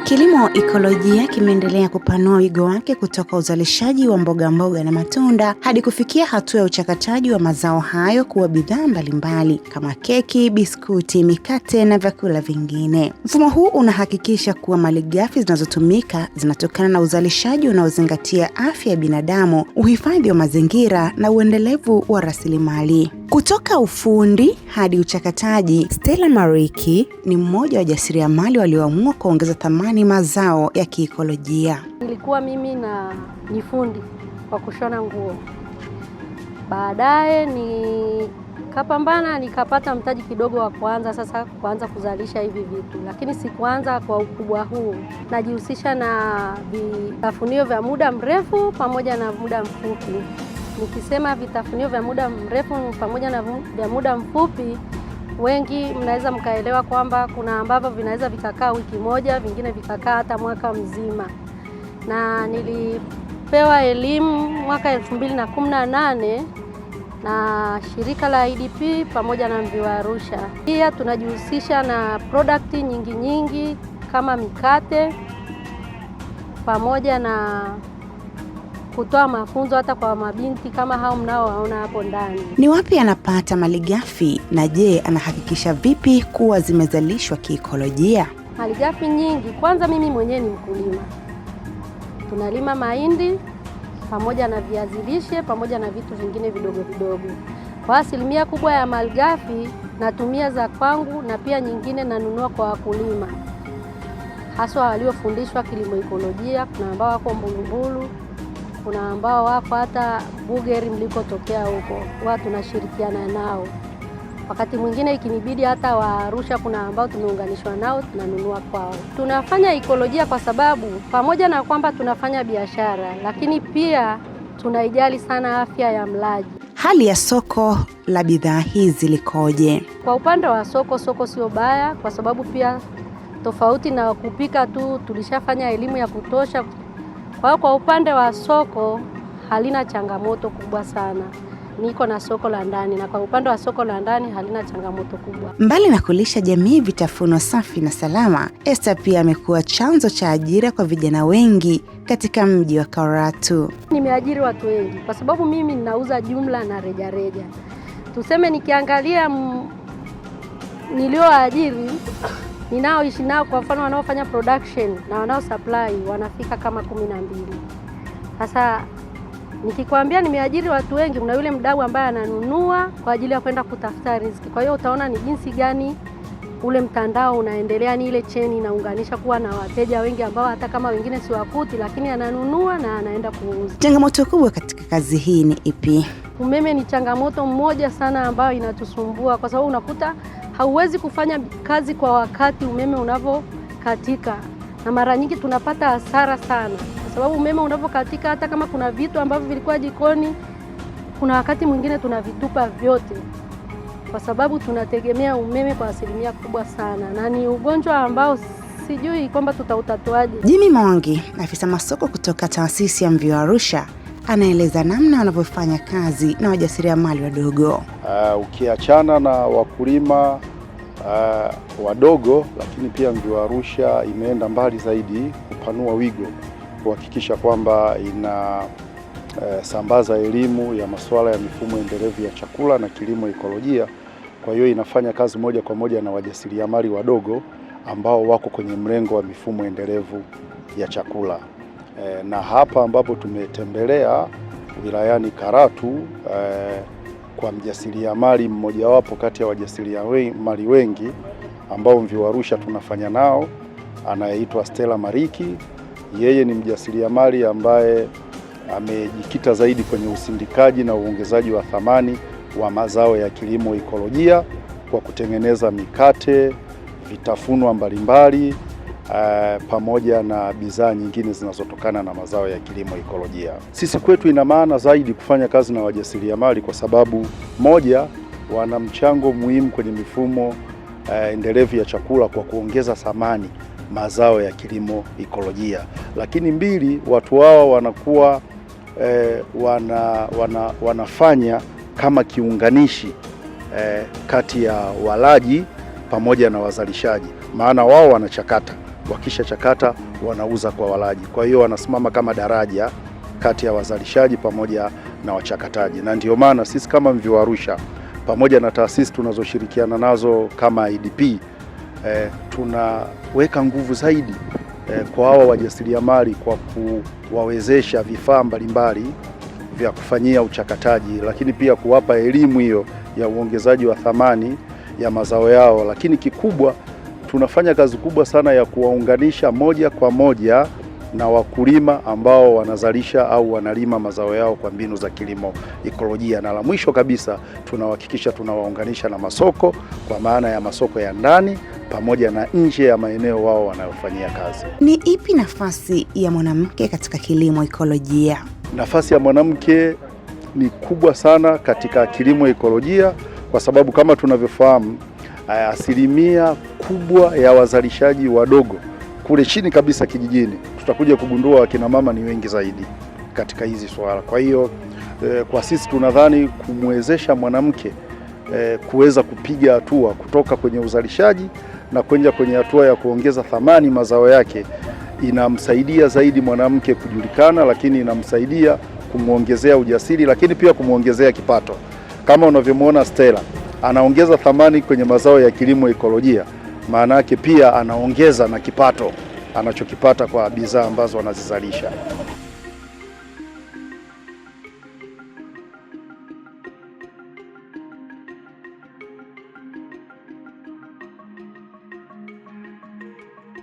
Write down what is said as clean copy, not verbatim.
Kilimo ekolojia kimeendelea kupanua wigo wake kutoka uzalishaji wa mboga na matunda hadi kufikia hatua ya uchakataji wa mazao hayo kuwa bidhaa mbalimbali kama keki, biskuti, mikate na vyakula vingine. Mfumo huu unahakikisha kuwa malighafi zinazotumika zinatokana na uzalishaji unaozingatia afya ya binadamu, uhifadhi wa mazingira na uendelevu wa rasilimali. Kutoka ufundi hadi uchakataji, Stella Mariki ni mmoja wa wajasiriamali walioamua kuongeza thamani mazao ya kiekolojia. Nilikuwa mimi ni fundi kwa kushona nguo. Baadaye nikapambana nikapata mtaji kidogo wa kuanza kuzalisha hivi vitu. Lakini sikuanza kwa ukubwa huu. Najihusisha na vitafunio vya muda mrefu pamoja na muda mfupi. Nikisema vitafunio vya muda mrefu pamoja na vya muda mfupi, wengi mnaweza mkaelewa kwamba kuna ambavyo vinaweza vikakaa wiki moja, vingine vikakaa hata mwaka mzima. Na nilipewa elimu mwaka 2018 na shirika la IDP pamoja na Mvi wa Arusha. Pia tunajihusisha na product nyingi kama mikate pamoja na kutoa mafunzo hata kwa mabinti kama hao mnaowaona hapo ndani. Ni wapi anapata malighafi na je, anahakikisha vipi kuwa zimezalishwa kiekolojia? Malighafi nyingi, kwanza mimi mwenyewe ni mkulima. Tunalima mahindi pamoja na viazi lishe pamoja na vitu vingine vidogo. Kwa asilimia kubwa ya malighafi natumia za kwangu na pia nyingine nanunua kwa wakulima. Haswa waliofundishwa kilimo ekolojia, kuna ambao wako Mbulumbulu, kuna ambao wako hata Bugeri mlikotokea huko. Watu tunashirikiana nao. Wakati mwingine ikinibidi hata wa Arusha kuna ambao tumeunganishwa nao tunanunua kwao. Tunafanya ekolojia kwa sababu pamoja na kwamba tunafanya biashara, lakini pia tunaijali sana afya ya mlaji. Hali ya soko la bidhaa hizi likoje? Kwa upande wa soko sio baya kwa sababu pia tofauti na kupika tu tulishafanya elimu ya kutosha. Kwa upande wa soko halina changamoto kubwa sana. Niko na soko la ndani na kwa upande wa soko la ndani halina changamoto kubwa. Mbali na kulisha jamii vitafuno safi na salama, Esther pia amekuwa chanzo cha ajira kwa vijana wengi katika mji wa Karatu. Nimeajiri watu wengi kwa sababu mimi ninauza jumla na rejareja. Tuseme nikiangalia nilioajiri ninaoishi nao, kwa mfano wanaofanya production na wanao supply wanafika kama 12. Sasa nikikwambia nimeajiri watu wengi, kuna yule mdau ambaye ananunua kwa ajili ya kwenda kutafuta riziki. Kwa hiyo utaona ni jinsi gani ule mtandao unaendelea, ni ile chain inaunganisha kuwa na wateja wengi ambao hata kama wengine si wakuti lakini ananunua na anaenda kuuza. Changamoto kubwa katika kazi hii ni ipi? Umeme ni changamoto mmoja sana ambayo inatusumbua kwa sababu unakuta hauwezi kufanya kazi kwa wakati umeme unavyokatika. Na mara nyingi tunapata hasara sana kwa sababu umeme unavyokatika, hata kama kuna vitu ambavyo vilikuwa jikoni, kuna wakati mwingine tunavitupa vyote kwa sababu tunategemea umeme kwa asilimia kubwa sana, na ni ugonjwa ambao sijui kwamba tutautatuaje. Jimmy Mwangi, afisa masoko kutoka taasisi ya Mvi wa Arusha, anaeleza namna wanavyofanya kazi na wajasiriamali wadogo. Ukiachana na wakulima wadogo, lakini pia Mvi wa Arusha imeenda mbali zaidi kupanua wigo, kuhakikisha kwamba ina sambaza elimu ya masuala ya mifumo endelevu ya chakula na kilimo ekolojia. Kwa hiyo inafanya kazi moja kwa moja na wajasiriamali wadogo ambao wako kwenye mrengo wa mifumo endelevu ya chakula. Na hapa ambapo tumetembelea wilayani Karatu kwa mjasiriamali mmojawapo kati ya wajasiriamali wengi ambao Mvi wa Arusha tunafanya nao, anayeitwa Stella Mariki. Yeye ni mjasiriamali ambaye amejikita zaidi kwenye usindikaji na uongezaji wa thamani wa mazao ya kilimo ekolojia kwa kutengeneza mikate, vitafunwa mbalimbali pamoja na bidhaa nyingine zinazotokana na mazao ya kilimo ekolojia. Sisi kwetu ina maana zaidi kufanya kazi na wajasiriamali kwa sababu moja, wana mchango muhimu kwenye mifumo endelevu ya chakula kwa kuongeza thamani mazao ya kilimo ekolojia. Lakini mbili, watu hawa wanakuwa wanafanya kama kiunganishi kati ya walaji pamoja na wazalishaji, maana wao wanachakata, wakisha chakata wanauza kwa walaji. Kwa hiyo wanasimama kama daraja kati ya wazalishaji pamoja na wachakataji, na ndio maana sisi kama MVIWA Arusha pamoja na taasisi tunazoshirikiana nazo kama IDP tunaweka nguvu zaidi kwa hawa wajasiriamali kwa kuwawezesha vifaa mbalimbali vya kufanyia uchakataji, lakini pia kuwapa elimu hiyo ya uongezaji wa thamani ya mazao yao. Lakini kikubwa, tunafanya kazi kubwa sana ya kuwaunganisha moja kwa moja na wakulima ambao wanazalisha au wanalima mazao yao kwa mbinu za kilimo ekolojia. Na la mwisho kabisa, tunahakikisha tunawaunganisha na masoko, kwa maana ya masoko ya ndani pamoja na nje ya maeneo wao wanayofanyia kazi. Ni ipi nafasi ya mwanamke katika kilimo ekolojia? Nafasi ya mwanamke ni kubwa sana katika kilimo ekolojia, kwa sababu kama tunavyofahamu, asilimia kubwa ya wazalishaji wadogo kule chini kabisa kijijini, tutakuja kugundua wakina mama ni wengi zaidi katika hizi swala. Kwa hiyo kwa sisi tunadhani kumwezesha mwanamke kuweza kupiga hatua kutoka kwenye uzalishaji na kwenda kwenye hatua ya kuongeza thamani mazao yake, inamsaidia zaidi mwanamke kujulikana, lakini inamsaidia kumwongezea ujasiri, lakini pia kumwongezea kipato. Kama unavyomwona Stella anaongeza thamani kwenye mazao ya kilimo ekolojia, maana yake pia anaongeza na kipato anachokipata kwa bidhaa ambazo anazizalisha.